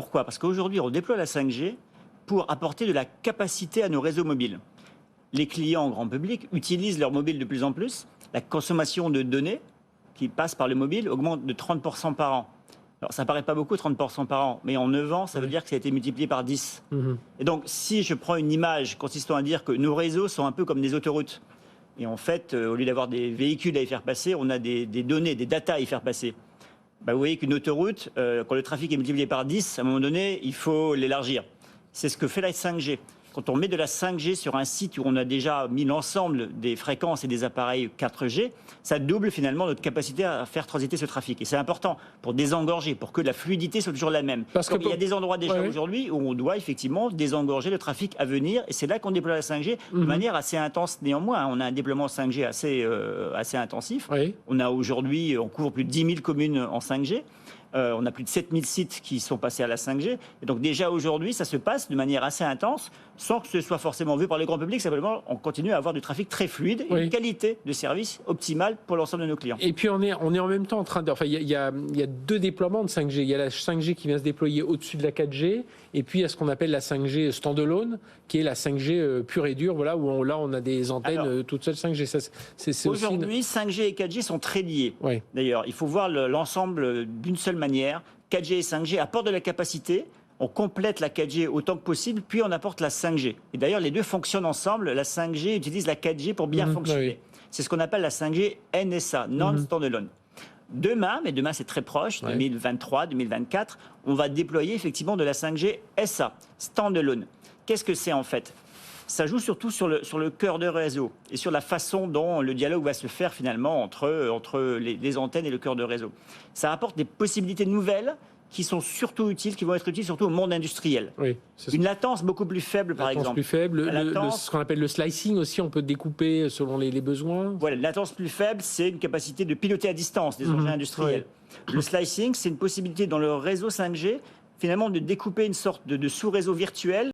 Pourquoi ? Parce qu'aujourd'hui, on déploie la 5G pour apporter de la capacité à nos réseaux mobiles. Les clients grand public utilisent leur mobile de plus en plus. La consommation de données qui passe par le mobile augmente de 30% par an. Alors, ça ne paraît pas beaucoup, 30% par an, mais en 9 ans, ça veut dire que ça a été multiplié par 10. Et donc, si je prends une image consistant à dire que nos réseaux sont un peu comme des autoroutes, et en fait, au lieu d'avoir des véhicules à y faire passer, on a des données, des datas à y faire passer. Vous voyez qu'une autoroute, quand le trafic est multiplié par 10, à un moment donné, il faut l'élargir. C'est ce que fait la 5G. Quand on met de la 5G sur un site où on a déjà mis l'ensemble des fréquences et des appareils 4G, ça double finalement notre capacité à faire transiter ce trafic. Et c'est important pour désengorger, pour que la fluidité soit toujours la même. Il y a des endroits déjà aujourd'hui où on doit effectivement désengorger le trafic à venir. Et c'est là qu'on déploie la 5G de manière assez intense néanmoins. On a un déploiement 5G assez intensif. On a aujourd'hui, on couvre plus de 10 000 communes en 5G. On a plus de 7000 sites qui sont passés à la 5G. Et donc déjà aujourd'hui, ça se passe de manière assez intense, sans que ce soit forcément vu par le grand public. Simplement, on continue à avoir du trafic très fluide et une qualité de service optimale pour l'ensemble de nos clients. Et puis on est en même temps en train de... Enfin, il y a deux déploiements de 5G. Il y a la 5G qui vient se déployer au-dessus de la 4G, et puis il y a ce qu'on appelle la 5G standalone, qui est la 5G pure et dure, voilà, où là on a des antennes toutes seules 5G. Aujourd'hui, 5G et 4G sont très liés. D'ailleurs, il faut voir l'ensemble d'une seule manière. 4G et 5G apportent de la capacité, on complète la 4G autant que possible, puis on apporte la 5G. Et d'ailleurs, les deux fonctionnent ensemble. La 5G utilise la 4G pour bien fonctionner. C'est ce qu'on appelle la 5G NSA, non-standalone. Demain, mais demain c'est très proche, 2023, 2024, on va déployer effectivement de la 5G SA, standalone. Qu'est-ce que c'est en fait ? Ça joue surtout sur le cœur de réseau et sur la façon dont le dialogue va se faire finalement entre les antennes et le cœur de réseau. Ça apporte des possibilités nouvelles qui sont surtout utiles, qui vont être utiles surtout au monde industriel. Une latence beaucoup plus faible, par exemple. Plus faible, ce qu'on appelle le slicing aussi, on peut découper selon les besoins. Voilà, la latence plus faible, c'est une capacité de piloter à distance des engins industriels. Le slicing, c'est une possibilité dans le réseau 5G, finalement, de découper une sorte de sous-réseau virtuel